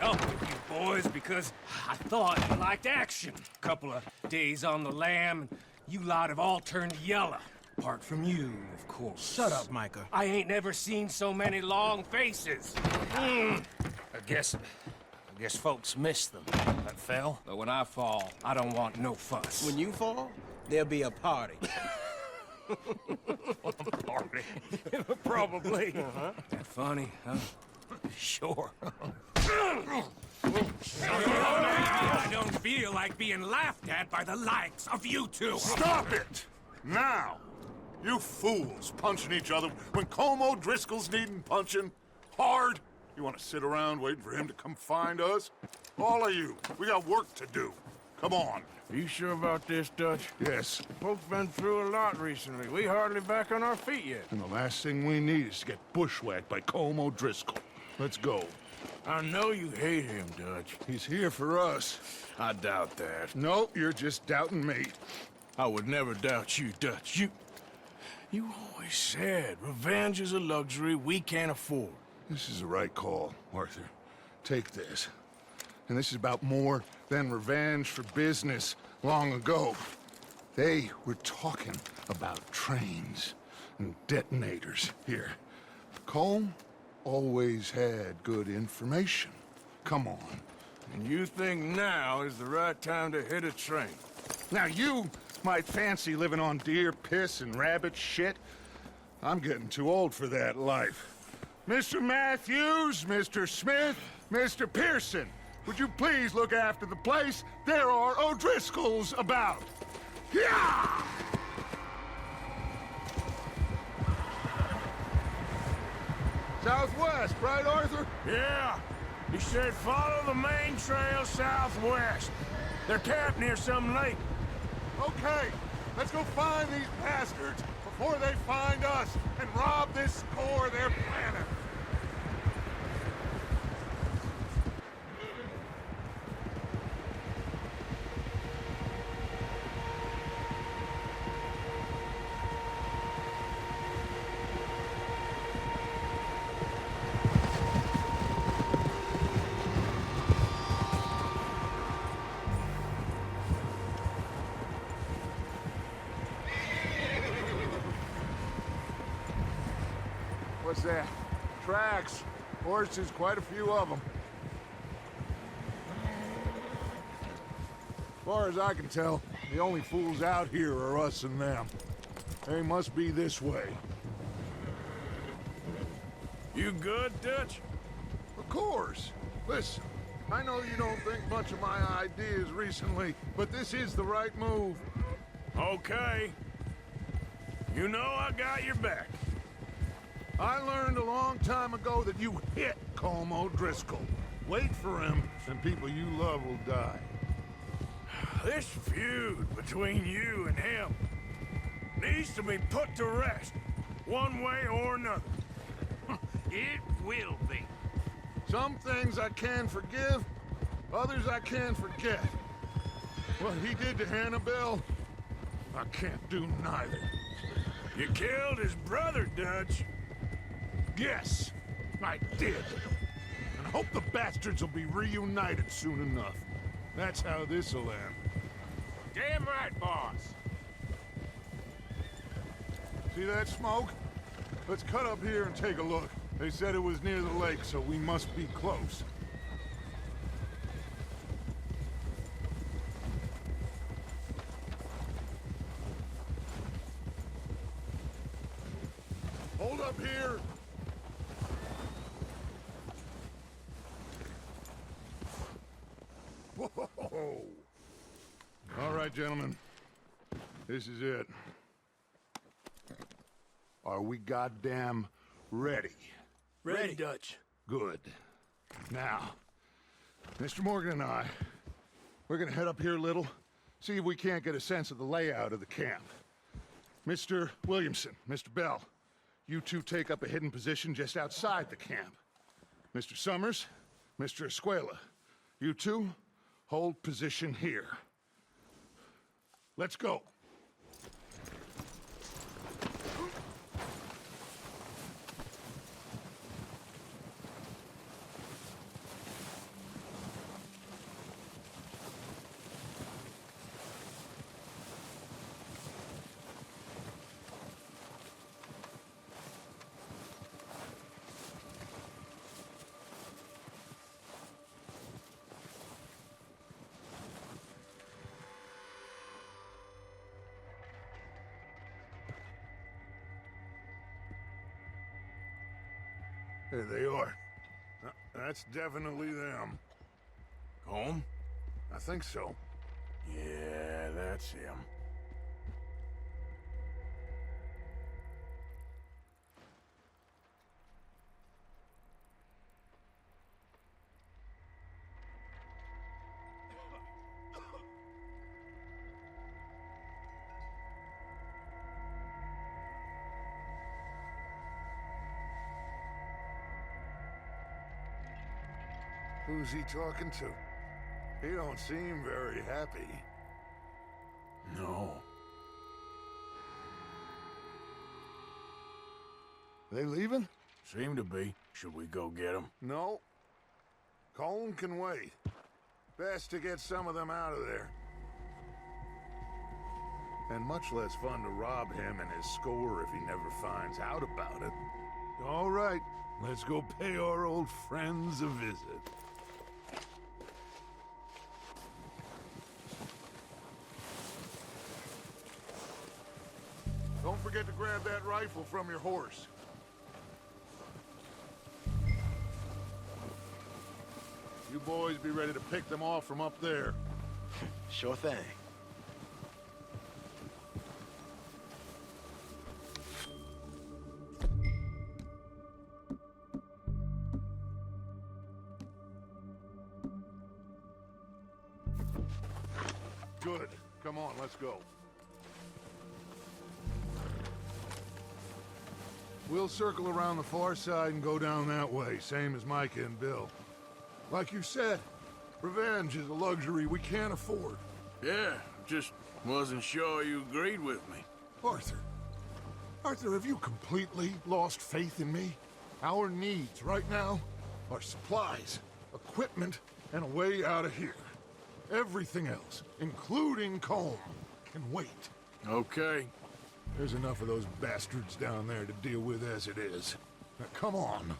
up with you boys because I thought you liked action. Couple of days on the lam, and you lot have all turned yellow. Apart from you, of course. Shut up, Micah. I ain't never seen so many long faces. I guess folks miss them. That fell. But when I fall, I don't want no fuss. When you fall, there'll be a party. Party. Probably. That funny, huh? Sure. I don't feel like being laughed at by the likes of you two. Stop it! Now! You fools punching each other when Como Driscoll's needing punching. Hard! You want to sit around waiting for him to come find us? All of you, we got work to do. Come on. Are you sure about this, Dutch? Yes. Folks been through a lot recently. We hardly back on our feet yet. And the last thing we need is to get bushwhacked by Como Driscoll. Let's go. I know you hate him, Dutch. He's here for us. I doubt that. No, you're just doubting me. I would never doubt you, Dutch. You always said revenge is a luxury we can't afford. This is the right call, Arthur. Take this. And this is about more than revenge for business long ago. They were talking about trains and detonators here. Colm always had good information. Come on. And you think now is the right time to hit a train? Now you might fancy living on deer piss and rabbit shit. I'm getting too old for that life. Mr. Matthews, Mr. Smith, Mr. Pearson, would you please look after the place? There are O'Driscolls about. Yeah! Southwest, right, Arthur? Yeah. He said follow the main trail southwest. They're camped near some lake. Okay, let's go find these bastards before they find us and rob this core they're planning. What's that? Tracks. Horses, quite a few of them. As far as I can tell, the only fools out here are us and them. They must be this way. You good, Dutch? Of course. Listen, I know you don't think much of my ideas recently, but this is the right move. Okay. You know I got your back. I learned a long time ago that you hit Colm O'Driscoll. Wait for him, and people you love will die. This feud between you and him needs to be put to rest, one way or another. It will be. Some things I can forgive, others I can forget. What he did to Annabelle, I can't do neither. You killed his brother, Dutch. Yes, I did. And I hope the bastards will be reunited soon enough. That's how this'll end. Damn right, boss. See that smoke? Let's cut up here and take a look. They said it was near the lake, so we must be close. Hold up here! Whoa! All right, gentlemen. This is it. Are we goddamn ready? Ready, Dutch. Good. Now, Mr. Morgan and I, we're gonna head up here a little, see if we can't get a sense of the layout of the camp. Mr. Williamson, Mr. Bell, you two take up a hidden position just outside the camp. Mr. Summers, Mr. Escuela, you two hold position here. Let's go. There they are. That's definitely them. Home? I think so. Yeah, that's him. Who's he talking to? He don't seem very happy. No. They leaving? Seem to be. Should we go get them? No. Colin can wait. Best to get some of them out of there. And much less fun to rob him and his score if he never finds out about it. All right, let's go pay our old friends a visit. Don't forget to grab that rifle from your horse. You boys be ready to pick them off from up there. Sure thing. Good. Come on, let's go. We'll circle around the far side and go down that way, same as Micah and Bill. Like you said, revenge is a luxury we can't afford. Yeah, just wasn't sure you agreed with me. Arthur. Arthur, have you completely lost faith in me? Our needs right now are supplies, equipment, and a way out of here. Everything else, including Colm, can wait. Okay. There's enough of those bastards down there to deal with as it is. Now, come on.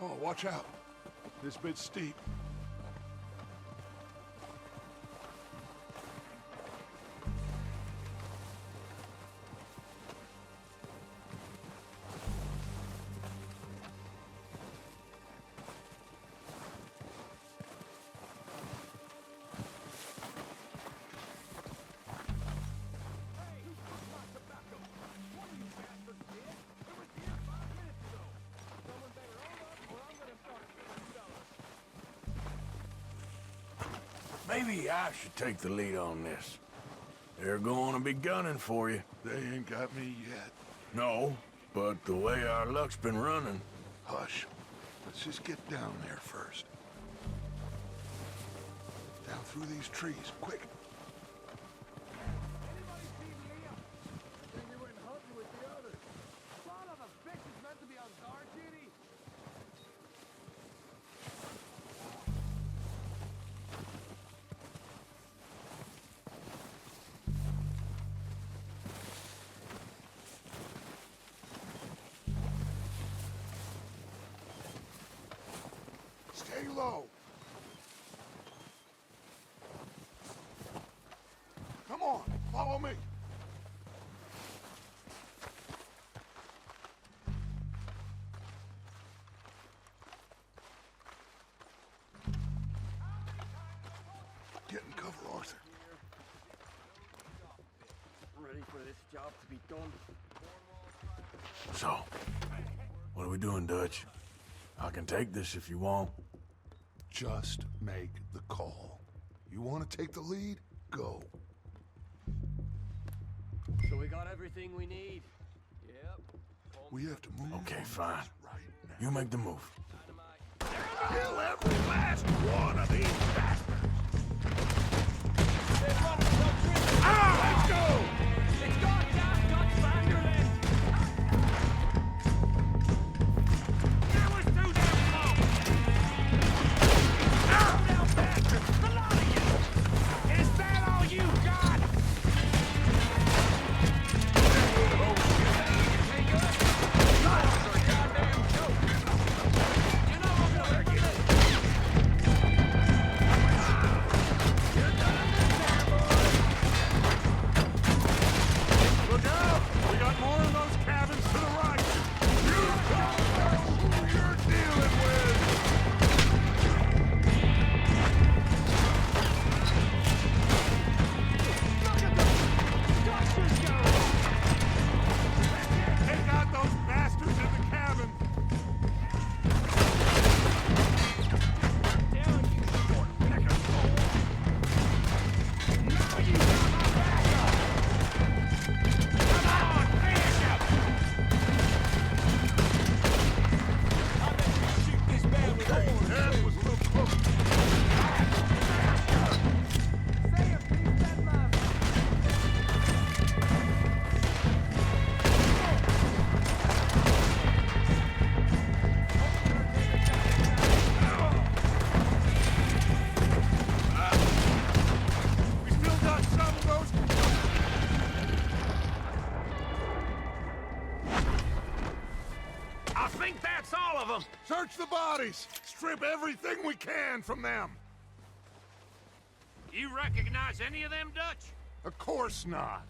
Oh, watch out. This bit's steep. Maybe I should take the lead on this. They're going to be gunning for you. They ain't got me yet. No, but the way our luck's been running... Hush. Let's just get down there first. Down through these trees, quick. Stay low. Come on, follow me. Get in cover, Arthur. Ready for this job to be done. So, what are we doing, Dutch? I can take this if you want. Just make the call. You want to take the lead? Go. So we got everything we need. Yep. We have to move. Okay, fine. Right now. You make the move. Dynamite. Kill every last one of these bastards! Let's go! It's goddamn Dutch Vanderland! That was too damn close! Now, bastards! The lot of you! Is that all you got? Look out! We got more of those cabins to the right. You don't know who you're dealing with. Take out those bastards in the cabin. That was a little close. We still got some of those. I think that's all of them! Search the bodies. Strip everything we can from them. You recognize any of them, Dutch? Of course not.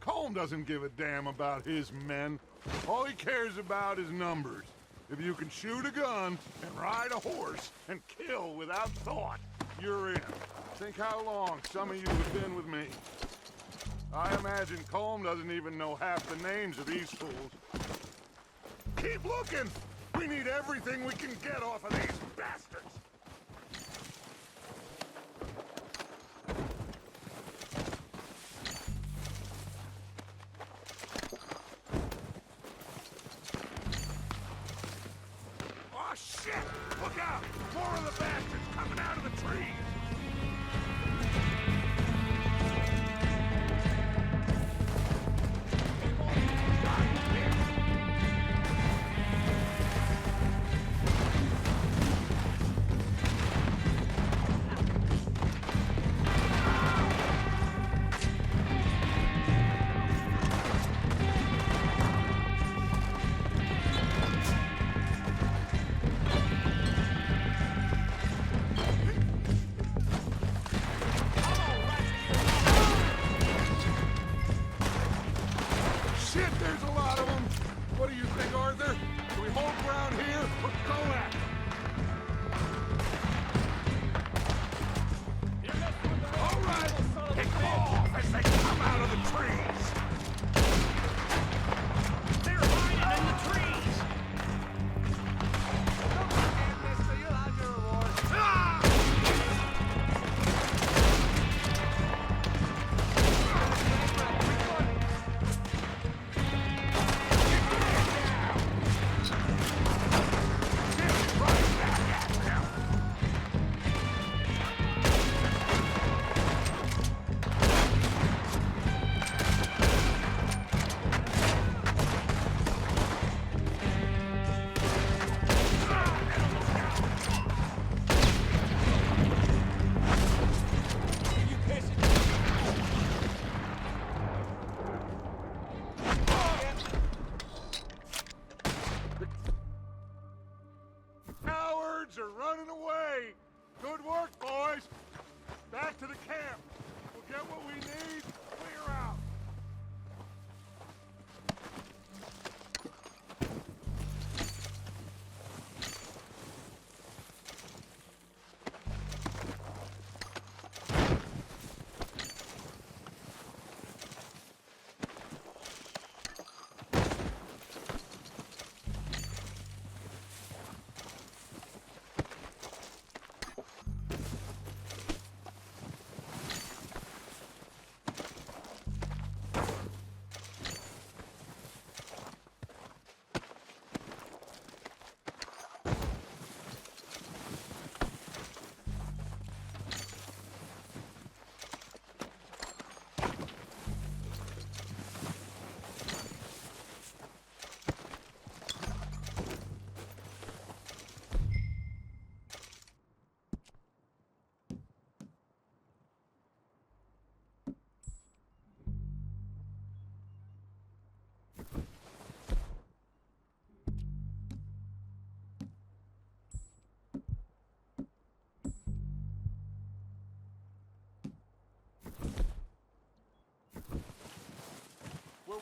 Colm doesn't give a damn about his men. All he cares about is numbers. If you can shoot a gun and ride a horse and kill without thought, you're in. Think how long some of you have been with me. I imagine Colm doesn't even know half the names of these fools. Keep looking! We need everything we can get off of these bastards! Oh, shit! Look out! More of the bastards coming out of the trees!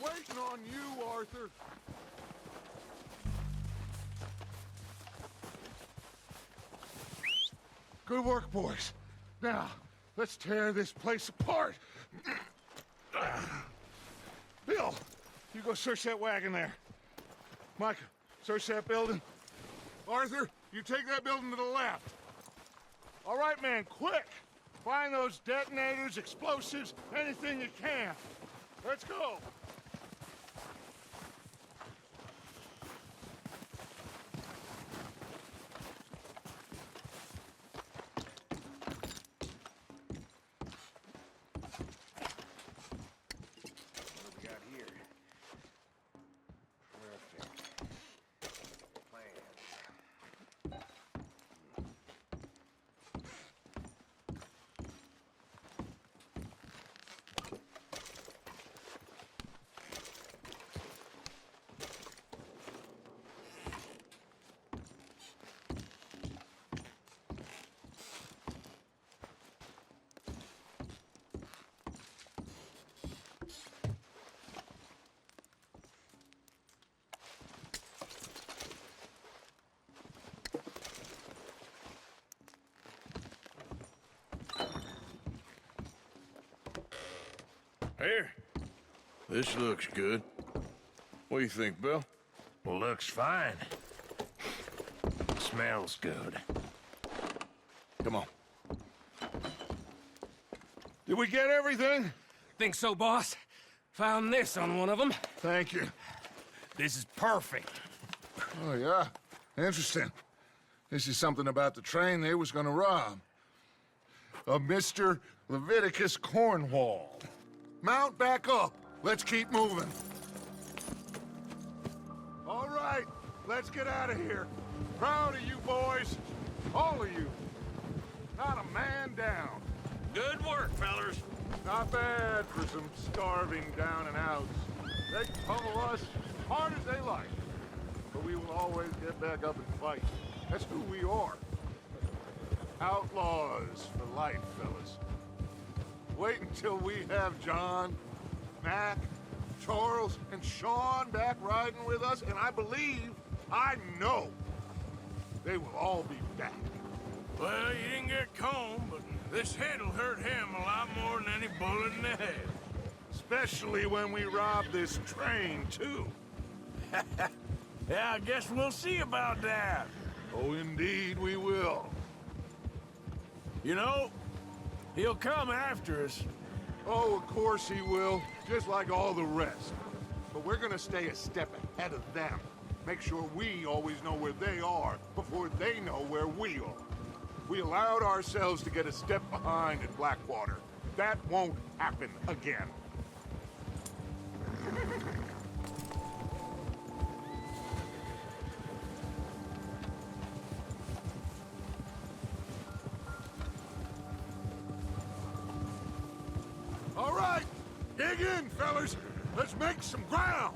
waiting on you, Arthur. Good work, boys. Now, let's tear this place apart. Bill, you go search that wagon there. Mike, search that building. Arthur, you take that building to the left. All right, man, quick. Find those detonators, explosives, anything you can. Let's go. Here. This looks good. What do you think, Bill? Looks fine. Smells good. Come on. Did we get everything? Think so, boss? Found this on one of them. Thank you. This is perfect. Oh, yeah? Interesting. This is something about the train they was gonna rob. A Mr. Leviticus Cornwall. Mount back up. Let's keep moving. All right, let's get out of here. Proud of you boys. All of you. Not a man down. Good work, fellers. Not bad for some starving down and outs. They can pummel us as hard as they like. But we will always get back up and fight. That's who we are. Outlaws for life, fellas. Wait until we have John, Mac, Charles, and Sean back riding with us, and I know, they will all be back. Well, you didn't get Combe, but this head'll hurt him a lot more than any bullet in the head. Especially when we rob this train, too. Yeah, I guess we'll see about that. Oh, indeed we will. You know, he'll come after us. Oh, of course he will, just like all the rest. But we're gonna stay a step ahead of them. Make sure we always know where they are before they know where we are. We allowed ourselves to get a step behind at Blackwater. That won't happen again. All right, dig in, fellas. Let's make some ground.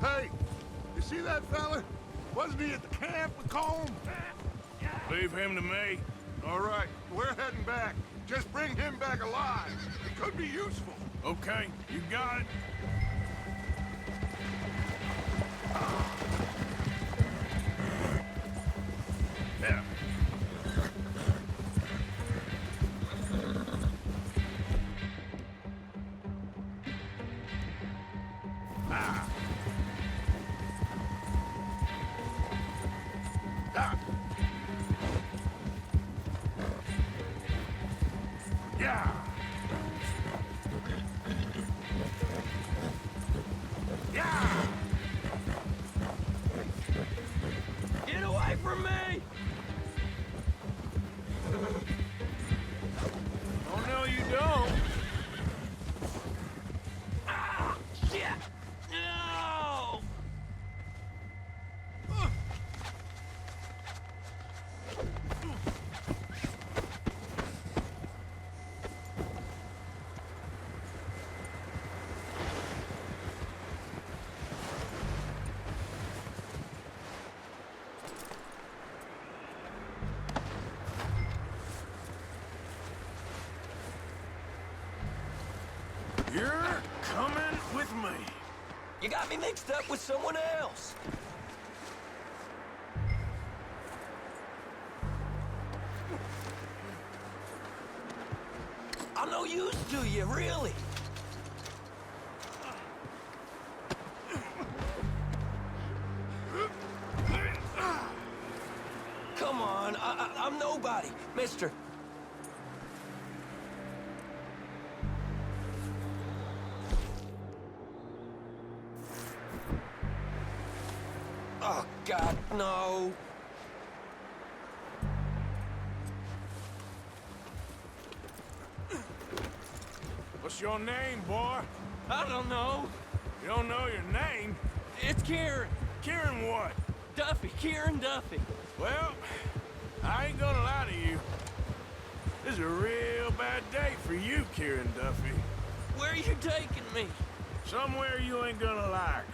Hey, you see that fella? Wasn't he at the camp with Combe? Leave him to me. All right, we're heading back. Just bring him back alive. It could be useful. Okay, you got it. Yeah. Ah. Ah. Yeah. You got me mixed up with someone else. I'm no use to you, really. Come on, I'm nobody, mister. Oh, God, no. What's your name, boy? I don't know. You don't know your name? It's Kieran. Kieran what? Duffy, Kieran Duffy. Well, I ain't gonna lie to you. This is a real bad day for you, Kieran Duffy. Where are you taking me? Somewhere you ain't gonna like.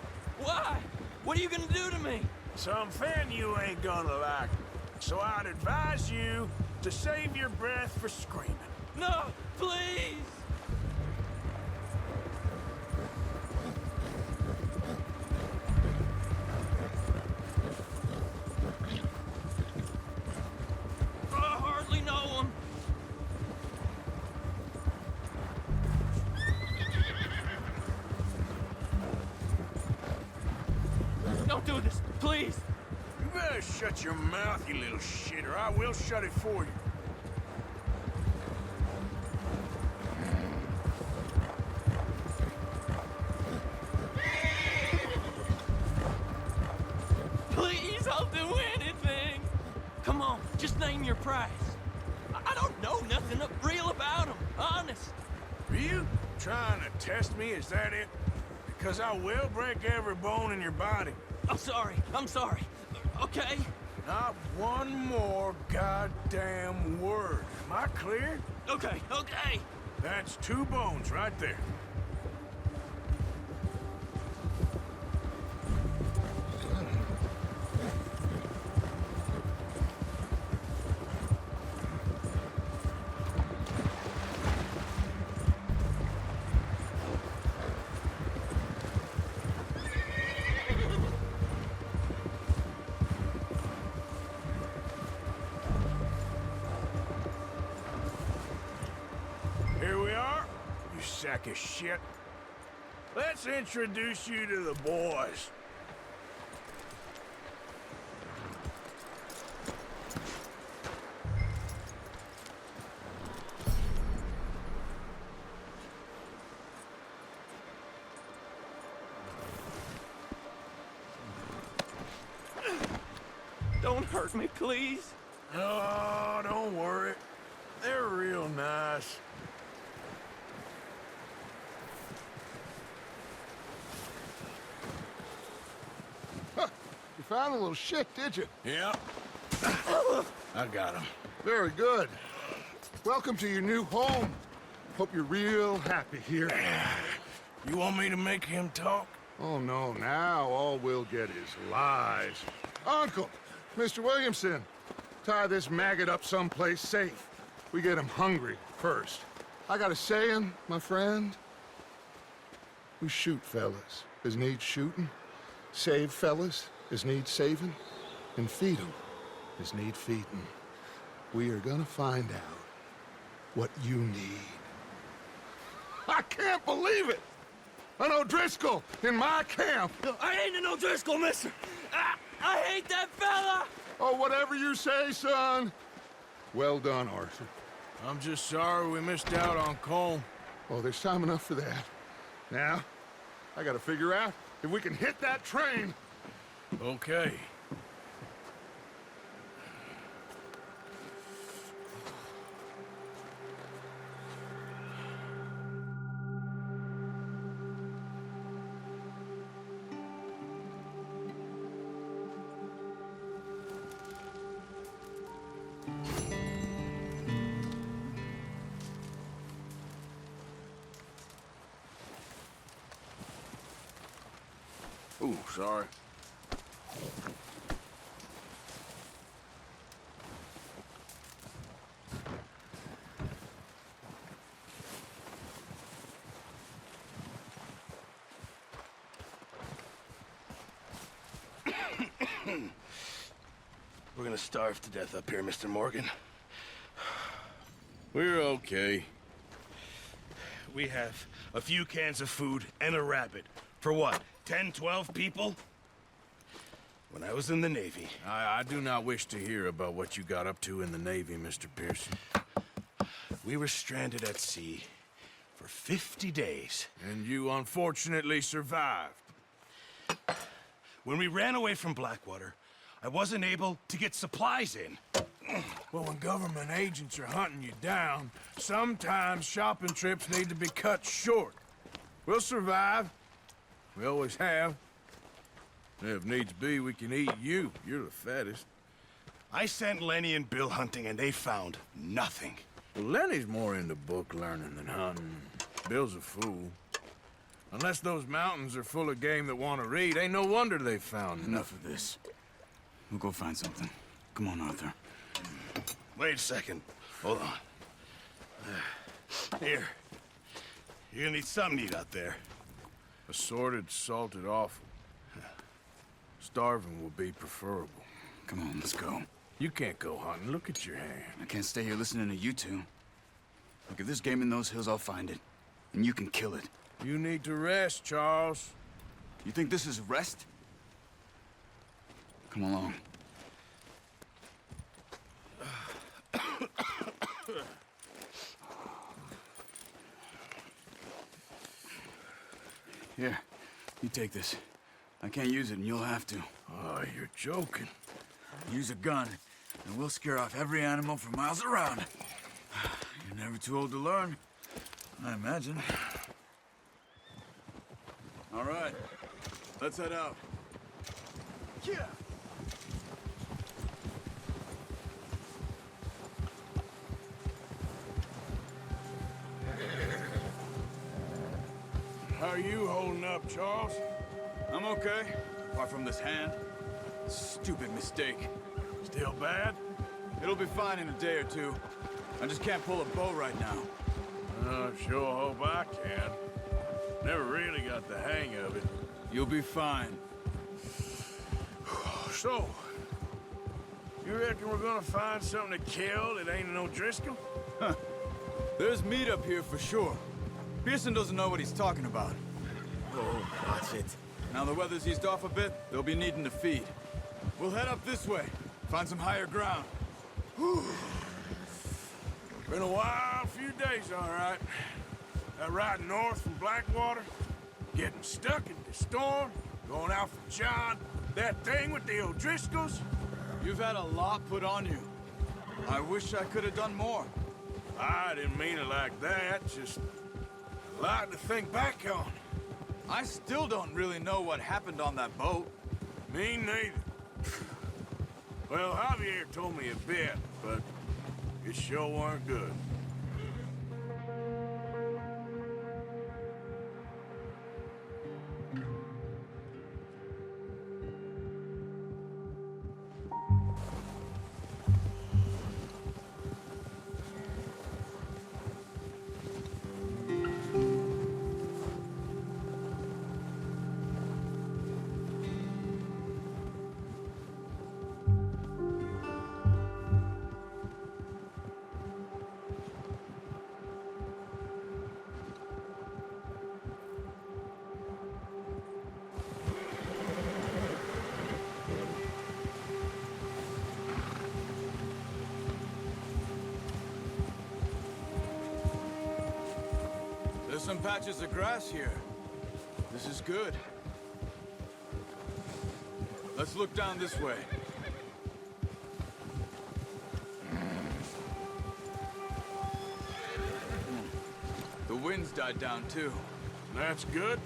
Why? What are you gonna do to me? Something you ain't gonna like. So I'd advise you to save your breath for screaming. No, please. I hardly know him. Don't do this, please. You better shut your mouth, you little shit, or I will shut it for you. Please, I'll do anything. Come on, just name your price. I don't know nothing real about him, honest. Are you trying to test me? Is that it? Because I will break every bone in your body. I'm sorry, okay? Not one more goddamn word. Am I clear? Okay. That's 2 bones right there. Here we are, you sack of shit. Let's introduce you to the boys. Don't hurt me, please. Oh, don't worry. They're real nice. You found a little shit, did you? Yep. I got him. Very good. Welcome to your new home. Hope you're real happy here. You want me to make him talk? Oh, no, now all we'll get is lies. Uncle, Mr. Williamson, tie this maggot up someplace safe. We get him hungry first. I got a saying, my friend. We shoot fellas as need shooting, save fellas as need saving, and feed 'em as need feeding. We are gonna find out what you need. I can't believe it! An O'Driscoll in my camp! I ain't an O'Driscoll, mister. I hate that fella. Oh, whatever you say, son. Well done, Arthur. I'm just sorry we missed out on Colm. Oh, there's time enough for that. Now, I gotta figure out if we can hit that train. Okay. Ooh, sorry. We're gonna starve to death up here, Mr. Morgan. We're okay. We have a few cans of food and a rabbit. For what, 10, 12 people? When I was in the Navy... I do not wish to hear about what you got up to in the Navy, Mr. Pearson. We were stranded at sea for 50 days. And you unfortunately survived. When we ran away from Blackwater, I wasn't able to get supplies in. Well, when government agents are hunting you down, sometimes shopping trips need to be cut short. We'll survive. We always have. If needs be, we can eat you. You're the fattest. I sent Lenny and Bill hunting, and they found nothing. Well, Lenny's more into book learning than hunting. Bill's a fool. Unless those mountains are full of game that want to read, ain't no wonder they found Enough of this. We'll go find something. Come on, Arthur. Wait a second. Hold on. Here. You're gonna need something to eat out there. Assorted, salted offal. Starving will be preferable. Come on, let's go. You can't go hunting. Look at your hand. I can't stay here listening to you two. Look, if there's game in those hills, I'll find it. And you can kill it. You need to rest, Charles. You think this is rest? Come along. Here, you take this. I can't use it, and you'll have to. Oh, you're joking. Use a gun, and we'll scare off every animal for miles around. You're never too old to learn, I imagine. All right, let's head out. Yeah. How are you holding up, Charles? I'm okay, apart from this hand. Stupid mistake. Still bad? It'll be fine in a day or two. I just can't pull a bow right now. I sure hope I can. Never really got the hang of it. You'll be fine. So, you reckon we're gonna find something to kill that ain't no Driscoll? There's meat up here for sure. Pearson doesn't know what he's talking about. Oh, that's it. Now the weather's eased off a bit, they'll be needing to feed. We'll head up this way, find some higher ground. Been a wild few days, all right. That ride north from Blackwater, getting stuck in the storm, going out from John, that thing with the O'Driscolls. You've had a lot put on you. I wish I could have done more. I didn't mean it like that, just a lot to think back on. I still don't really know what happened on that boat. Me neither. Well, Javier told me a bit, but it sure weren't good. There's some patches of grass here. This is good. Let's look down this way. The wind's died down too. That's good.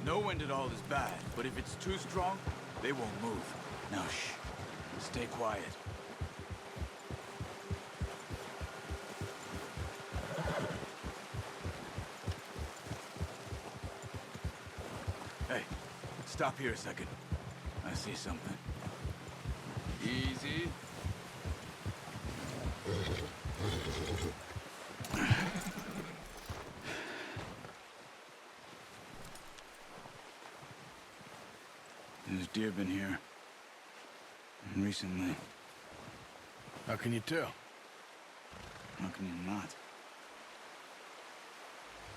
No wind at all is bad, but if it's too strong, they won't move. Now shh. Stay quiet. Hey, stop here a second. I see something. Easy. There's deer been here. Recently. How can you tell? How can you not?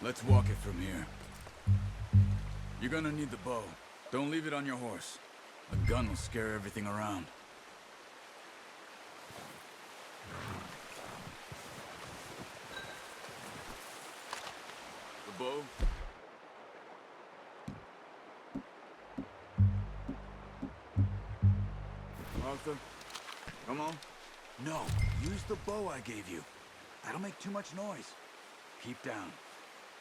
Let's walk it from here. You're gonna need the bow. Don't leave it on your horse. A gun will scare everything around. The bow. Arthur, come on. No, use the bow I gave you. That'll make too much noise. Keep down.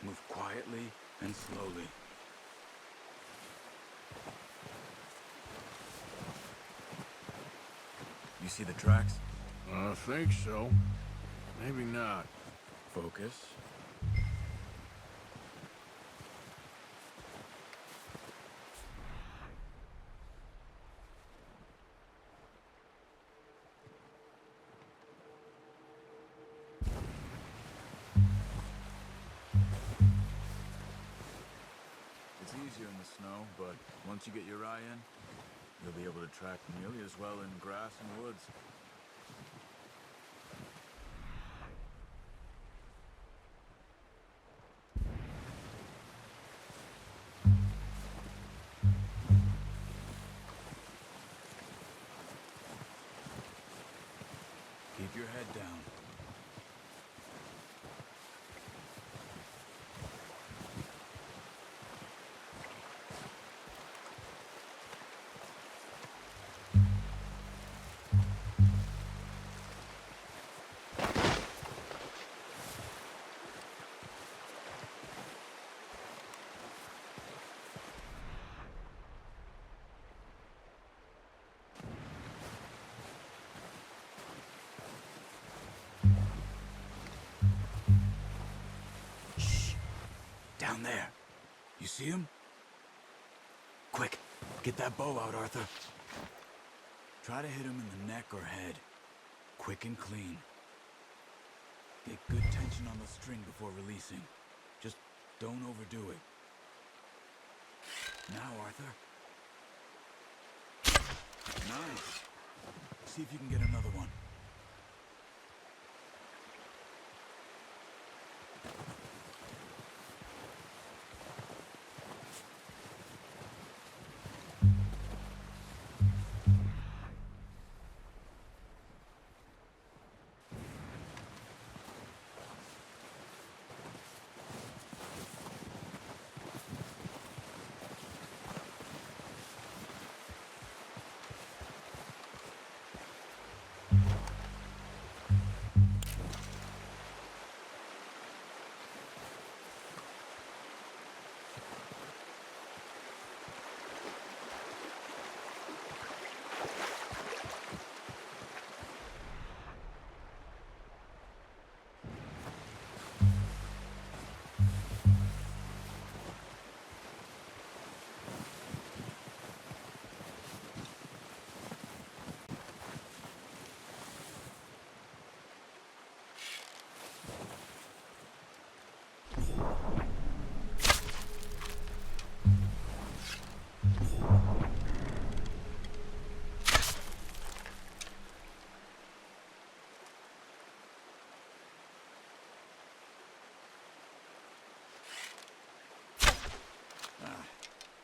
Move quietly and slowly. You see the tracks? I think so. Maybe not. Focus. It's easier in the snow, but once you get your eye in, you'll be able to track nearly as well in grass and woods. Keep your head down. Down there. You see him? Quick, get that bow out, Arthur. Try to hit him in the neck or head. Quick and clean. Get good tension on the string before releasing. Just don't overdo it. Now, Arthur. Nice. See if you can get another one.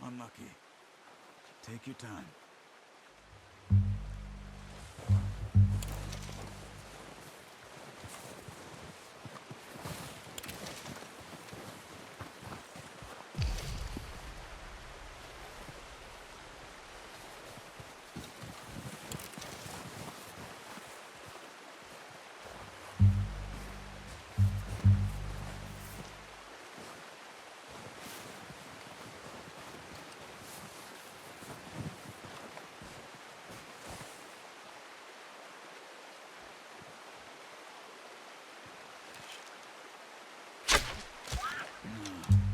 Unlucky. Take your time.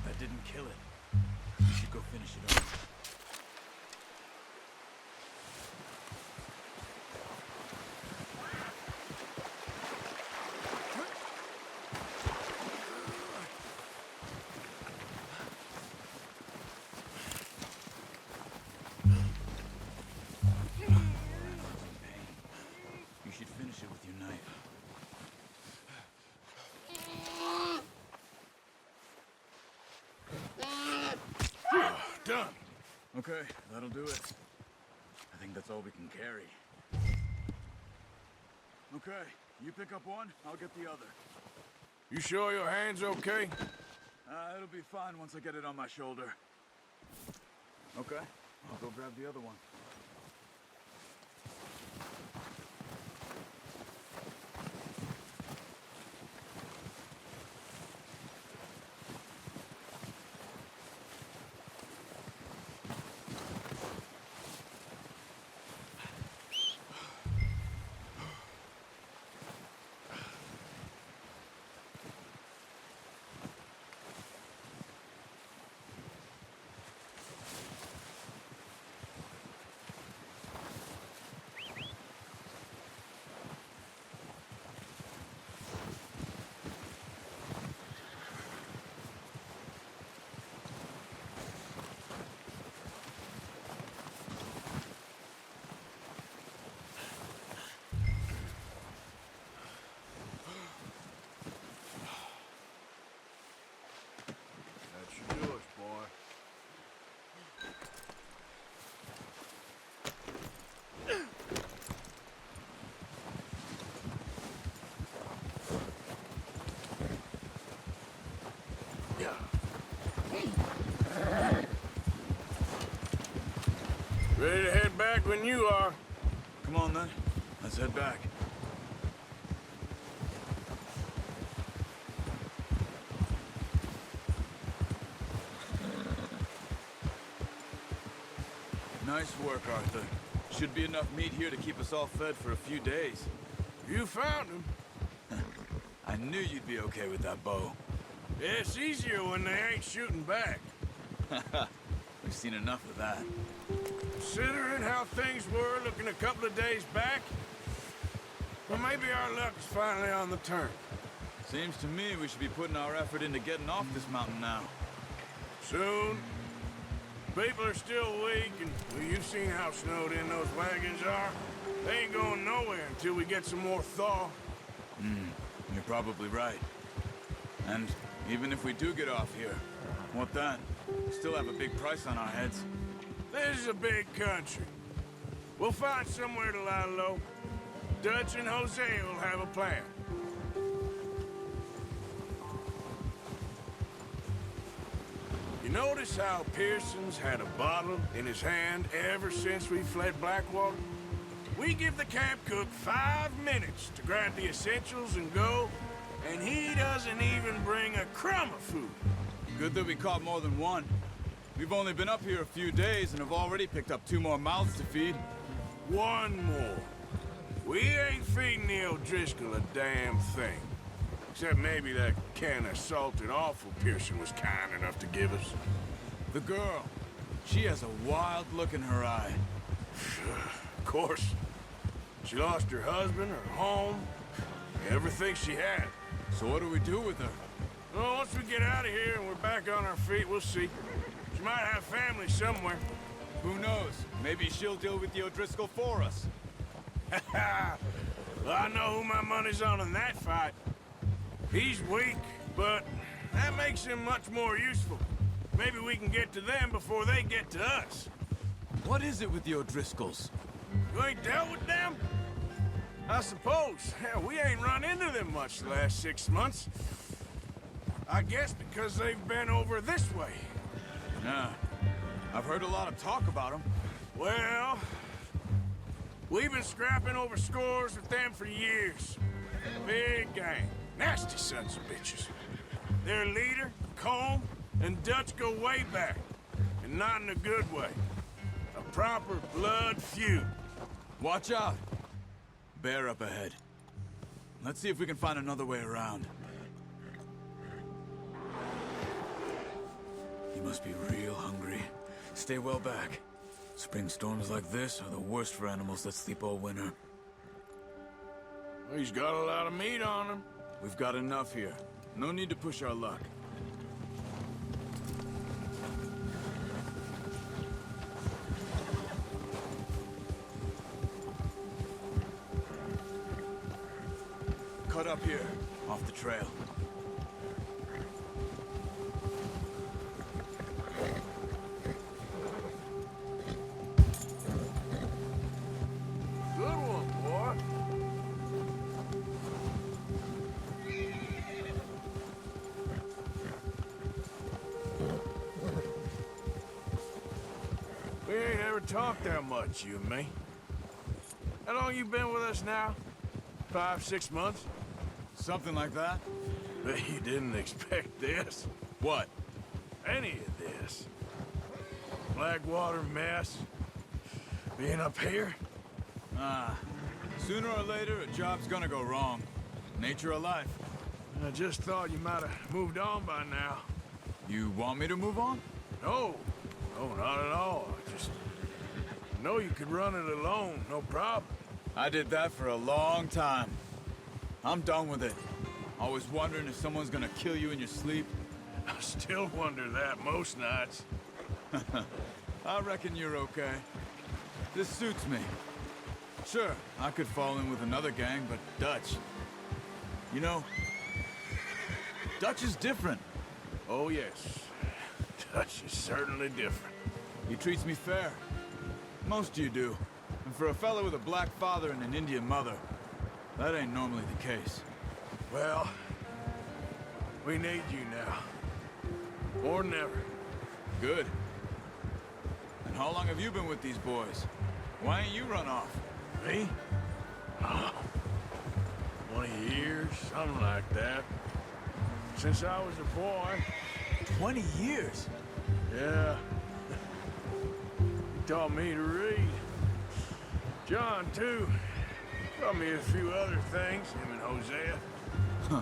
That didn't kill it. You should go finish it off. it with your knife. Done. Okay, that'll do it. I think that's all we can carry. Okay, you pick up one, I'll get the other. You sure your hand's okay? It'll be fine once I get it on my shoulder. Okay, I'll go grab the other one. That should do us, boy. Ready to head back when you are. Come on then, let's head back. Nice work, Arthur. Should be enough meat here to keep us all fed for a few days. You found him. I knew you'd be okay with that bow. Yeah, it's easier when they ain't shooting back. We've seen enough of that. Considering how things were looking a couple of days back, well, maybe our luck is finally on the turn. Seems to me we should be putting our effort into getting off this mountain now. Soon. People are still weak, and well, you've seen how snowed in those wagons are. They ain't going nowhere until we get some more thaw. You're probably right. And even if we do get off here, what then? We still have a big price on our heads. This is a big country. We'll find somewhere to lie low. Dutch and Jose will have a plan. You notice how Pearson's had a bottle in his hand ever since we fled Blackwater? We give the camp cook 5 minutes to grab the essentials and go, and he doesn't even bring a crumb of food. Good that we caught more than one. We've only been up here a few days and have already picked up 2 more mouths to feed. One more. We ain't feeding the O'Driscoll a damn thing. Except maybe that can of salted offal Pearson was kind enough to give us. The girl, she has a wild look in her eye. Of course. She lost her husband, her home, everything she had. So what do we do with her? Well, once we get out of here and we're back on our feet, we'll see. She might have family somewhere. Who knows? Maybe she'll deal with the O'Driscoll for us. Well, I know who my money's on in that fight. He's weak, but that makes him much more useful. Maybe we can get to them before they get to us. What is it with the O'Driscolls? You ain't dealt with them? I suppose. Hell, we ain't run into them much the last 6 months. I guess because they've been over this way. Nah. I've heard a lot of talk about them. Well, we've been scrapping over scores with them for years. Big gang. Nasty sons of bitches. Their leader, Combe, and Dutch go way back. And not in a good way. A proper blood feud. Watch out! Bear up ahead. Let's see if we can find another way around. You must be real hungry. Stay well back. Spring storms like this are the worst for animals that sleep all winter. He's got a lot of meat on him. We've got enough here. No need to push our luck. cut up here, off the trail. Good one, boy. We ain't ever talked that much, you and me. How long you been with us now? 5, 6 months? Something like that? Bet you didn't expect this. What? Any of this. Blackwater mess. Being up here? Sooner or later, a job's gonna go wrong. Nature of life. I just thought you might have moved on by now. You want me to move on? No. No, not at all. I just know you could run it alone, no problem. I did that for a long time. I'm done with it. Always wondering if someone's gonna kill you in your sleep. I still wonder that most nights. I reckon you're okay. This suits me. Sure, I could fall in with another gang, but Dutch... You know, Dutch is different. Oh, yes. Dutch is certainly different. He treats me fair. Most of you do. And for a fella with a black father and an Indian mother, that ain't normally the case. Well, we need you now. More than ever. Good. And how long have you been with these boys? Why ain't you run off? Me? Oh, 20 years, something like that. Since I was a boy. 20 years? Yeah. He taught me to read. John, too. Taught me a few other things, him and Hosea. Huh.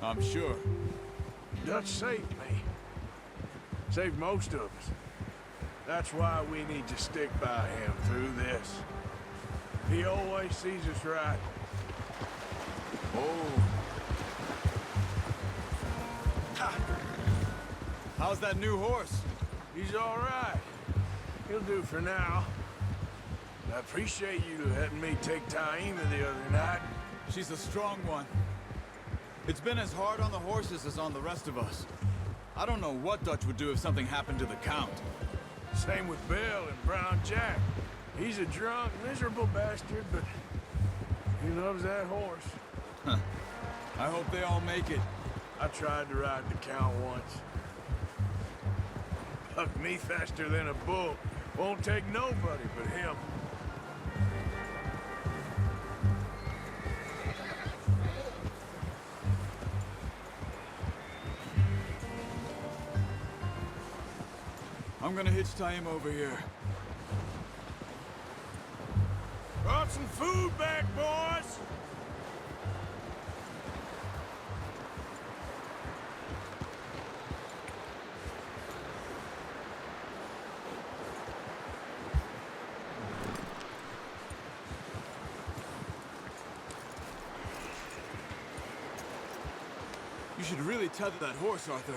I'm sure. Dutch saved me. Saved most of us. That's why we need to stick by him through this. He always sees us right. Oh. How's that new horse? He's all right. He'll do for now. I appreciate you letting me take Taima the other night. She's a strong one. It's been as hard on the horses as on the rest of us. I don't know what Dutch would do if something happened to the Count. Same with Bill and Brown Jack. He's a drunk, miserable bastard, but he loves that horse. Huh. I hope they all make it. I tried to ride the Count once. Bucked me faster than a bull. Won't take nobody but him. I'm gonna hitch Taima over here. Brought some food back, boys! You should really tether that horse, Arthur.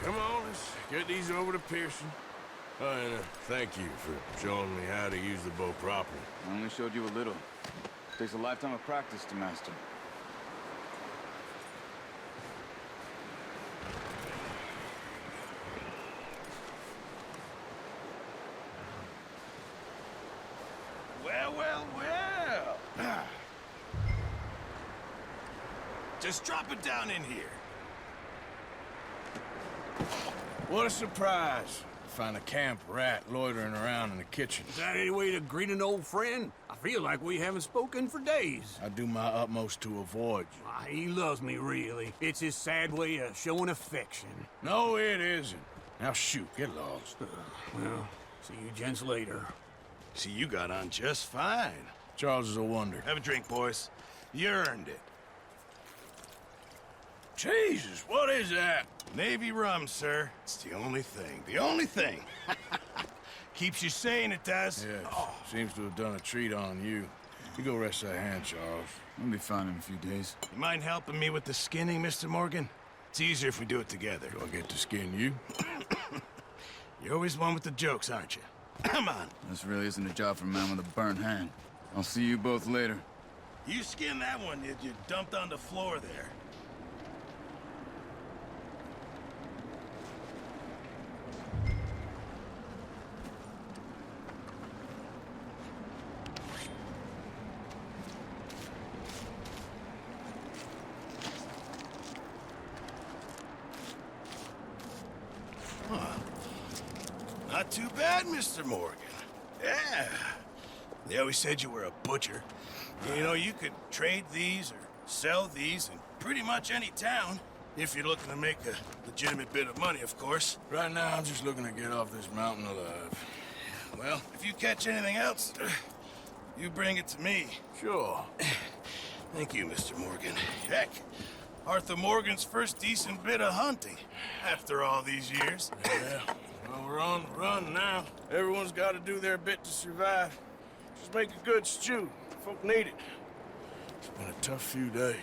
Come on, let's get these over to Pearson. Oh, and thank you for showing me how to use the bow properly. I only showed you a little. Takes a lifetime of practice to master. Well, well, well. Just drop it down in here. What a surprise. Find a camp rat loitering around in the kitchen. Is that any way to greet an old friend? I feel like we haven't spoken for days. I do my utmost to avoid you. Ah, he loves me, really. It's his sad way of showing affection. No, it isn't. Now shoot, get lost. Well, see you gents later. See, you got on just fine. Charles is a wonder. Have a drink, boys. You earned it. Jesus, what is that? Navy rum, sir. It's the only thing. The only thing. Keeps you sane, it does. Yes, seems to have done a treat on you. You go rest that hand, Charles. I'll be fine in a few days. You mind helping me with the skinning, Mr. Morgan? It's easier if we do it together. Do I get to skin you? You're always one with the jokes, aren't you? Come on. This really isn't a job for a man with a burnt hand. I'll see you both later. You skinned that one you dumped on the floor there. Not too bad, Mr. Morgan. Yeah. They always said you were a butcher. You know, you could trade these or sell these in pretty much any town. If you're looking to make a legitimate bit of money, of course. Right now, I'm just looking to get off this mountain alive. Well, if you catch anything else, you bring it to me. Sure. Thank you, Mr. Morgan. Heck, Arthur Morgan's first decent bit of hunting after all these years. Yeah. Well, we're on the run now. Everyone's got to do their bit to survive. Just make a good stew. Folk need it. It's been a tough few days.